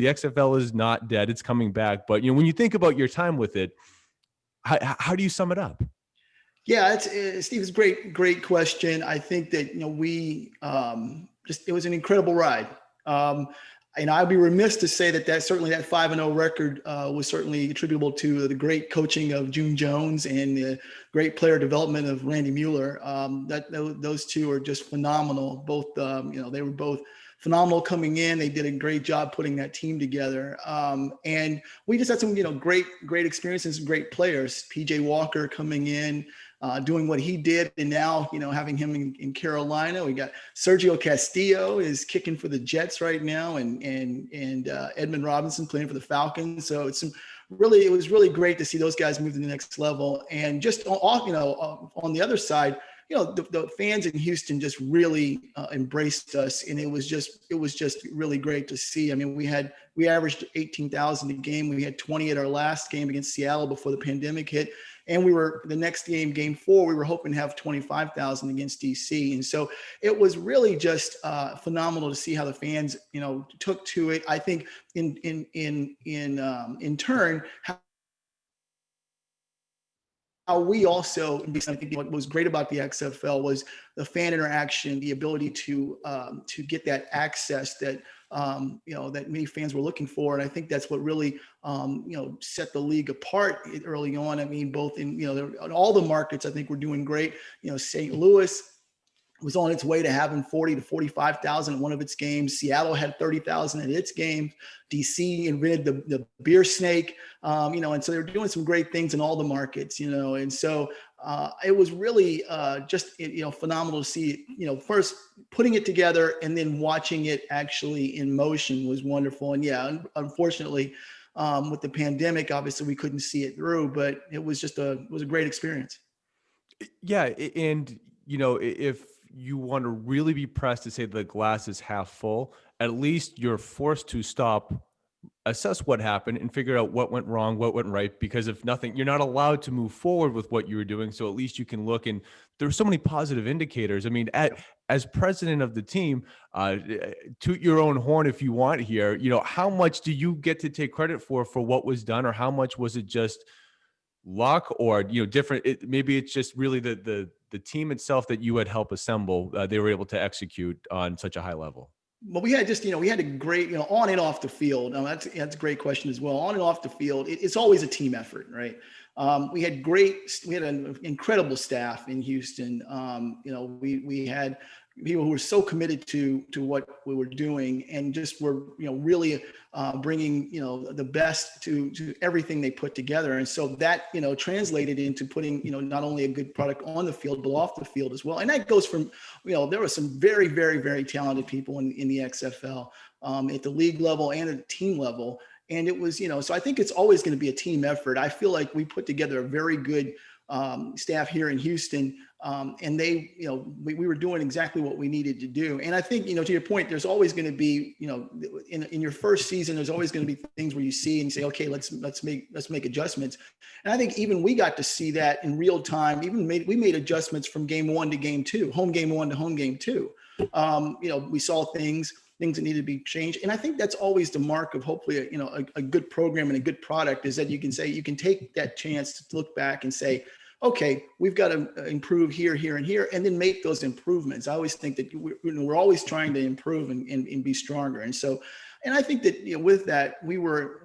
the XFL is not dead; it's coming back. But when you think about your time with it, how do you sum it up? Yeah, Steve, it's great question. I think that we it was an incredible ride. And I'd be remiss to say that certainly that 5-0 record was certainly attributable to the great coaching of June Jones and the great player development of Randy Mueller. Those two are just phenomenal. Both they were both phenomenal coming in. They did a great job putting that team together. And we just had some great experiences, great players. PJ Walker coming in. Doing what he did, and now having him in Carolina. We got Sergio Castillo is kicking for the Jets right now, and Edmund Robinson playing for the Falcons. So it was really great to see those guys move to the next level. And just on the other side, the fans in Houston just really embraced us, and it was just really great to see. I mean, we averaged 18,000 a game. We had 20 at our last game against Seattle before the pandemic hit. And the next game 4, we were hoping to have 25,000 against DC. And so it was really just phenomenal to see how the fans, took to it. I think in turn, how we also, I think what was great about the XFL was the fan interaction, the ability to get that access that that many fans were looking for. And I think that's what really, set the league apart early on. I mean, both in all the markets, I think we're doing great. St. Louis was on its way to having 40 to 45,000 at one of its games. Seattle had 30,000 at its game. DC invented the beer snake, and so they're doing some great things in all the markets, and so it was really just phenomenal to see first putting it together and then watching it actually in motion was wonderful. And yeah, unfortunately, with the pandemic, obviously we couldn't see it through, but it was a great experience. Yeah, and if you want to really be pressed to say the glass is half full, at least you're forced to stop, assess what happened, and figure out what went wrong, what went right. Because if nothing, you're not allowed to move forward with what you were doing. So at least you can look, and there's so many positive indicators. I mean, as president of the team, toot your own horn if you want here. How much do you get to take credit for what was done, or how much was it just luck, or different? Maybe it's just really the team itself that you had helped assemble. They were able to execute on such a high level. Well, we had we had a great, on and off the field. That's a great question as well. On and off the field, it's always a team effort, right? We had an incredible staff in Houston. We had people who were so committed to what we were doing, and just were really bringing the best to everything they put together. And so that translated into putting not only a good product on the field but off the field as well. And that goes from there were some very, very, very talented people in the XFL at the league level and at the team level. And it was so I think it's always going to be a team effort. I feel like we put together a very good staff here in Houston, and they, we were doing exactly what we needed to do. And I think, to your point, there's always going to be, in your first season, there's always going to be things where you see and you say, okay, let's make adjustments. And I think even we got to see that in real time. We made adjustments from game 1 to game 2, home game 1 to home game 2. We saw things that needed to be changed. And I think that's always the mark of hopefully, a good program and a good product, is that you can take that chance to look back and say, okay, we've got to improve here, here, and here, and then make those improvements. I always think that we're always trying to improve and be stronger. And so, and I think that with that, we were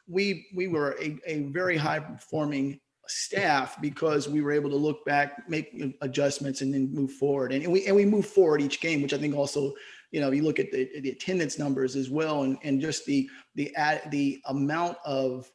a very high performing staff, because we were able to look back, make adjustments, and then move forward. And we move forward each game, which I think also, you look at the attendance numbers as well, and just the amount of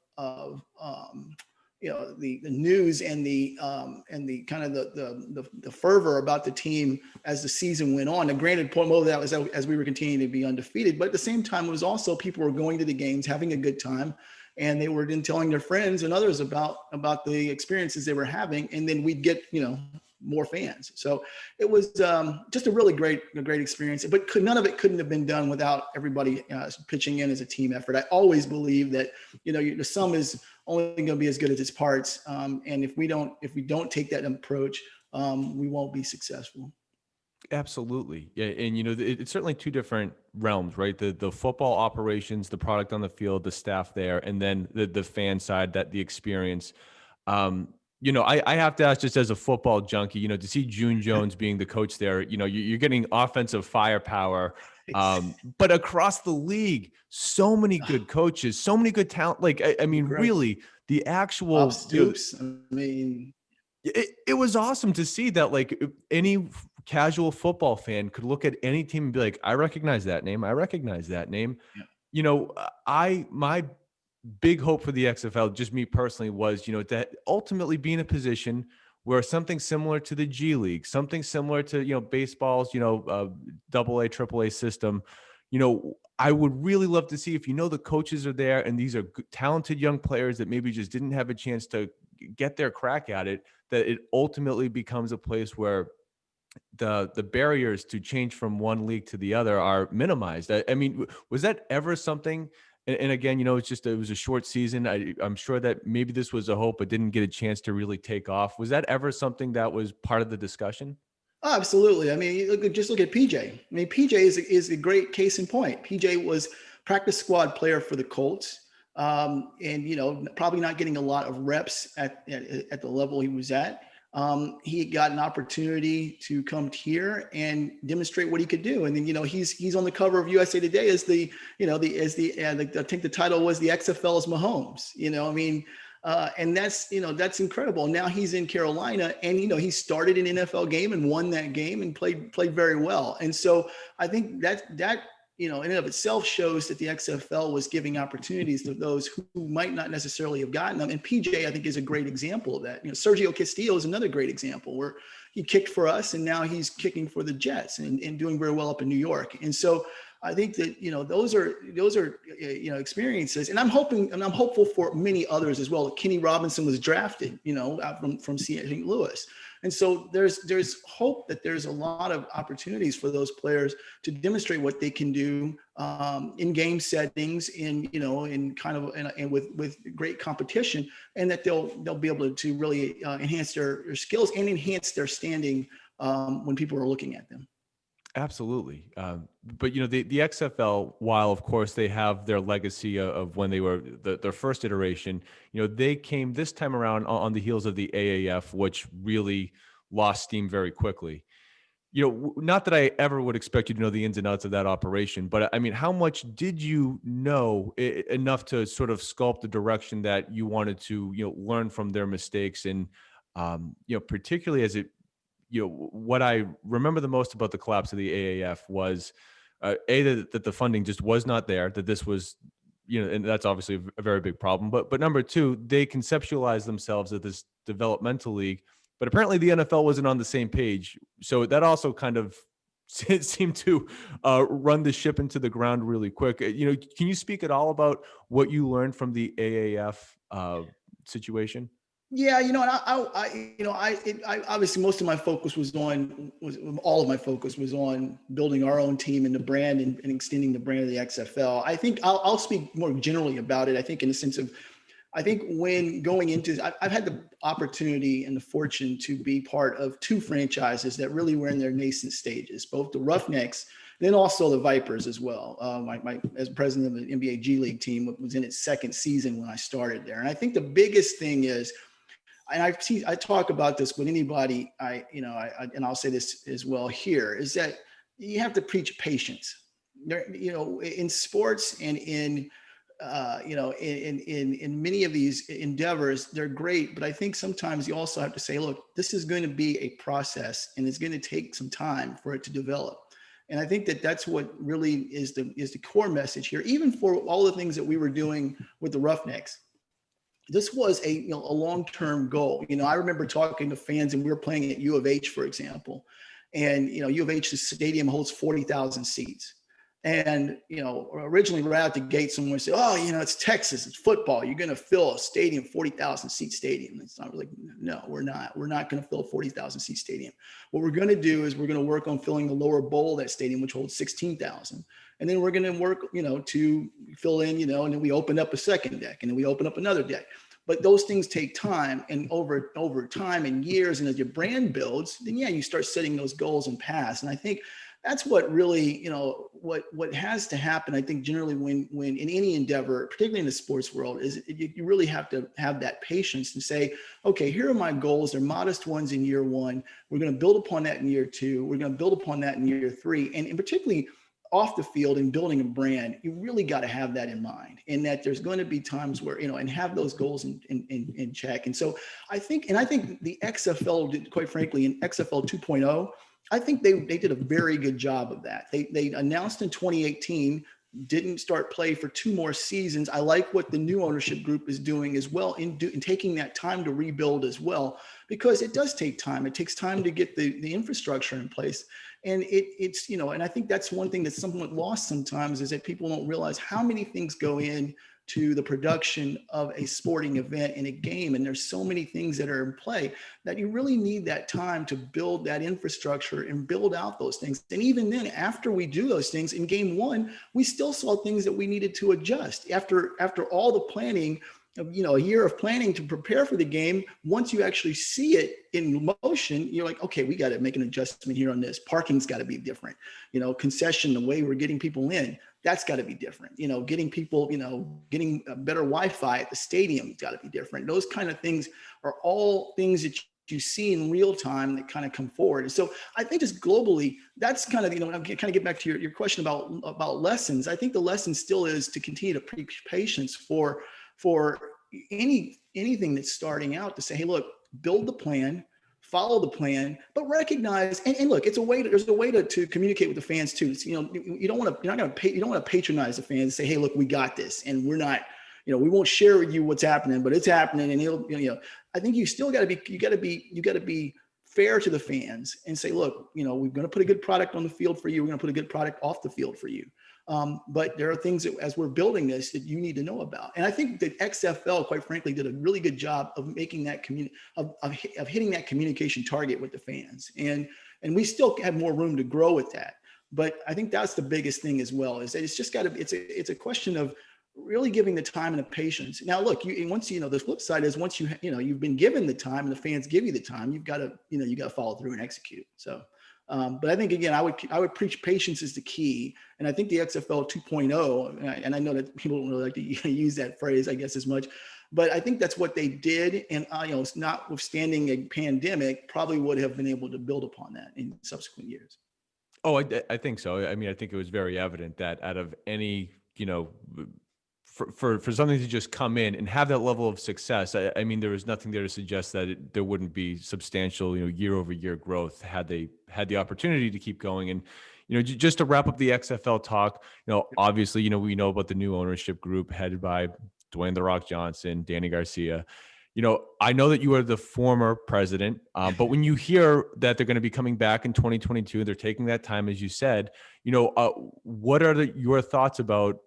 the news and the kind of the fervor about the team as the season went on. And granted, part of that was as we were continuing to be undefeated, but at the same time, it was also people were going to the games, having a good time, and they were then telling their friends and others about the experiences they were having, and then we'd get more fans. So it was just a really great experience, but none of it couldn't have been done without everybody pitching in as a team effort. I always believe that the sum is only going to be as good as its parts, and if we don't take that approach, we won't be successful. Absolutely. Yeah. And, it's certainly two different realms, right? The football operations, the product on the field, the staff there, and then the fan side, that the experience. I have to ask, just as a football junkie, to see June Jones being the coach there, you're getting offensive firepower. It's But across the league, so many good coaches, so many good talent. Like, I mean, incredible. really, the Bob actual, Stoops. I mean, it was awesome to see that, like, any casual football fan could look at any team and be like, I recognize that name. I recognize that name. yeah. My big hope for the XFL, just me personally, was, to ultimately be in a position where something similar to the G League, something similar to, baseball's, double A, triple A system, I would really love to see if, the coaches are there and these are talented young players that maybe just didn't have a chance to get their crack at it, that it ultimately becomes a place where the barriers to change from one league to the other are minimized. I mean, was that ever something? And again, it was a short season. I'm sure that maybe this was a hope, but didn't get a chance to really take off. Was that ever something that was part of the discussion? Oh, absolutely. I mean, just look at PJ. I mean, PJ is a great case in point. PJ was practice squad player for the Colts, and probably not getting a lot of reps at the level he was at. He got an opportunity to come here and demonstrate what he could do, and then he's on the cover of USA Today as I think the title was the XFL's Mahomes. I mean, and that's incredible. Now he's in Carolina, and he started an NFL game and won that game and played very well. And so I think that in and of itself shows that the XFL was giving opportunities to those who might not necessarily have gotten them. And PJ, I think, is a great example of that. Sergio Castillo is another great example where he kicked for us and now he's kicking for the Jets and doing very well up in New York. And so I think that those are experiences, and I'm hopeful for many others as well. Kenny Robinson was drafted, out from St. Louis, and so there's hope that there's a lot of opportunities for those players to demonstrate what they can do in game settings, in kind of and with great competition, and that they'll be able to really enhance their skills and enhance their standing when people are looking at them. Absolutely. But the XFL, while of course they have their legacy of when they were their first iteration, they came this time around on the heels of the AAF, which really lost steam very quickly. Not that I ever would expect you to know the ins and outs of that operation, but I mean, how much did you know enough to sort of sculpt the direction that you wanted to, learn from their mistakes, and particularly as it what I remember the most about the collapse of the AAF was that the funding just was not there, that this was, and that's obviously a very big problem. But number two, they conceptualized themselves as this developmental league, but apparently the NFL wasn't on the same page. So that also kind of seemed to run the ship into the ground really quick. Can you speak at all about what you learned from the AAF situation? Yeah, and I obviously most of my focus was all of my focus was on building our own team and the brand and extending the brand of the XFL. I think I'll speak more generally about it. I think in the sense of, I think when going into, I've had the opportunity and the fortune to be part of two franchises that really were in their nascent stages, both the Roughnecks, then also the Vipers as well. As president of the NBA G League team, was in its second season when I started there. And I think the biggest thing is, and I talk about this with anybody, and I'll say this as well here, is that you have to preach patience. In sports and in many of these endeavors, they're great, but I think sometimes you also have to say, look, this is going to be a process, and it's going to take some time for it to develop. And I think that that's what really is the core message here, even for all the things that we were doing with the Roughnecks. This was a long-term goal. I remember talking to fans, and we were playing at U of H, for example, and U of H's stadium holds 40,000 seats. And originally right out the gate, someone would say, "Oh, it's Texas, it's football. You're going to fill a stadium, 40,000 seat stadium." It's not really. No, we're not. We're not going to fill a 40,000 seat stadium. What we're going to do is we're going to work on filling the lower bowl of that stadium, which holds 16,000. And then we're going to work, to fill in, and then we open up a second deck, and then we open up another deck. But those things take time, and over time and years, and as your brand builds, then yeah, you start setting those goals and paths. And I think that's what really, what has to happen. I think generally when in any endeavor, particularly in the sports world, is you really have to have that patience and say, okay, here are my goals. They're modest ones in year one. We're going to build upon that in year two. We're going to build upon that in year three. And particularly off the field and building a brand, you really got to have that in mind, and that there's going to be times where, and have those goals in check. And so I think the XFL did, quite frankly, in XFL 2.0, I think they did a very good job of that. They announced in 2018, didn't start play for 2 more seasons. I like what the new ownership group is doing as well in taking that time to rebuild as well, because it does take time. It takes time to get the infrastructure in place. And it's, and I think that's one thing that's somewhat lost sometimes, is that people don't realize how many things go in to the production of a sporting event in a game. And there's so many things that are in play that you really need that time to build that infrastructure and build out those things. And even then, after we do those things in game one, we still saw things that we needed to adjust after all the planning, a year of planning to prepare for the game. Once you actually see it in motion, you're like, okay, we got to make an adjustment here on this. Parking's got to be different. Concession, the way we're getting people in, that's got to be different. Getting people, getting a better Wi-Fi at the stadium got to be different. Those kind of things are all things that you see in real time that kind of come forward. And so I think just globally, that's kind of, I'm kind of get back to your question about lessons. I think the lesson still is to continue to preach patience for anything that's starting out, to say, hey, look, build the plan, follow the plan, but recognize, and look, there's a way to communicate with the fans too. So, you don't want to patronize the fans and say, hey, look, we got this, and we're not, we won't share with you what's happening, but it's happening. And I think you still got to be fair to the fans and say, look, we're going to put a good product on the field for you. We're going to put a good product off the field for you. But there are things that, as we're building this, that you need to know about. And I think that XFL, quite frankly, did a really good job of making that of hitting that communication target with the fans. And we still have more room to grow with that. But I think that's the biggest thing as well, is that it's just got to, it's a question of really giving the time and the patience. Now, look, the flip side is once you've been given the time and the fans give you the time, you've got to follow through and execute. So. But I think, again, I would preach patience is the key. And I think the XFL 2.0, and I know that people don't really like to use that phrase, I guess, as much, but I think that's what they did. And, notwithstanding a pandemic, probably would have been able to build upon that in subsequent years. Oh, I think so. I mean, I think it was very evident that out of any, for something to just come in and have that level of success, I mean, there was nothing there to suggest that there wouldn't be substantial, year over year growth had they had the opportunity to keep going. And, just to wrap up the XFL talk, obviously, we know about the new ownership group headed by Dwayne "The Rock" Johnson, Danny Garcia. I know that you are the former president, but when you hear that they're going to be coming back in 2022, they're taking that time, as you said, what are your thoughts about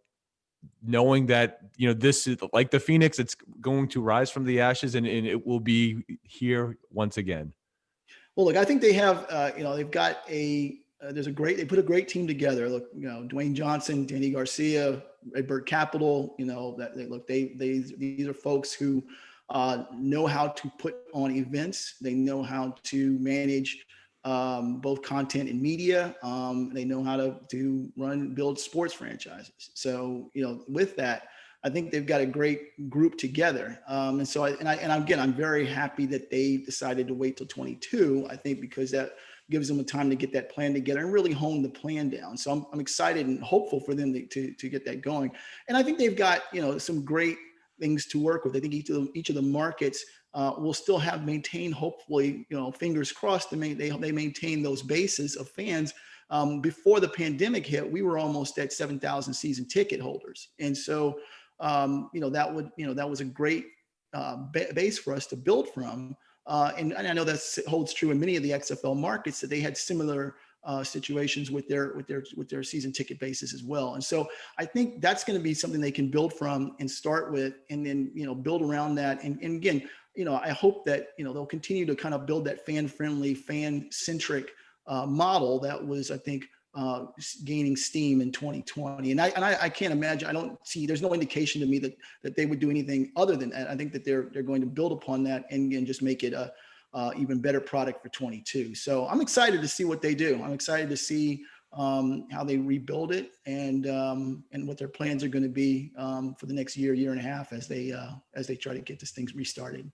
knowing that, this is like the Phoenix, it's going to rise from the ashes and it will be here once again? Well, look, I think they have, they've got they put a great team together. Look, Dwayne Johnson, Danny Garcia, Redbird Capital, these are folks who know how to put on events. They know how to manage both content and media. They know how to build sports franchises. So, with that, I think they've got a great group together. And so, I'm very happy that they decided to wait till 22. I think because that gives them a time to get that plan together and really hone the plan down. So I'm excited and hopeful for them to get that going. And I think they've got, some great things to work with. I think each of the markets will still maintain, hopefully, fingers crossed, they maintain those bases of fans. Before the pandemic hit, we were almost at 7,000 season ticket holders. And so, that was a great base for us to build from. And I know that holds true in many of the XFL markets, that they had similar situations with their season ticket bases as well. And so I think that's going to be something they can build from and start with, and then, build around that. And again, I hope that, they'll continue to kind of build that fan-friendly, fan-centric model that was, I think, gaining steam in 2020. And I can't imagine, I don't see, there's no indication to me that they would do anything other than that. I think that they're going to build upon that and just make it a even better product for 22. So I'm excited to see what they do. I'm excited to see how they rebuild it and what their plans are going to be for the next year and a half as they try to get this thing restarted.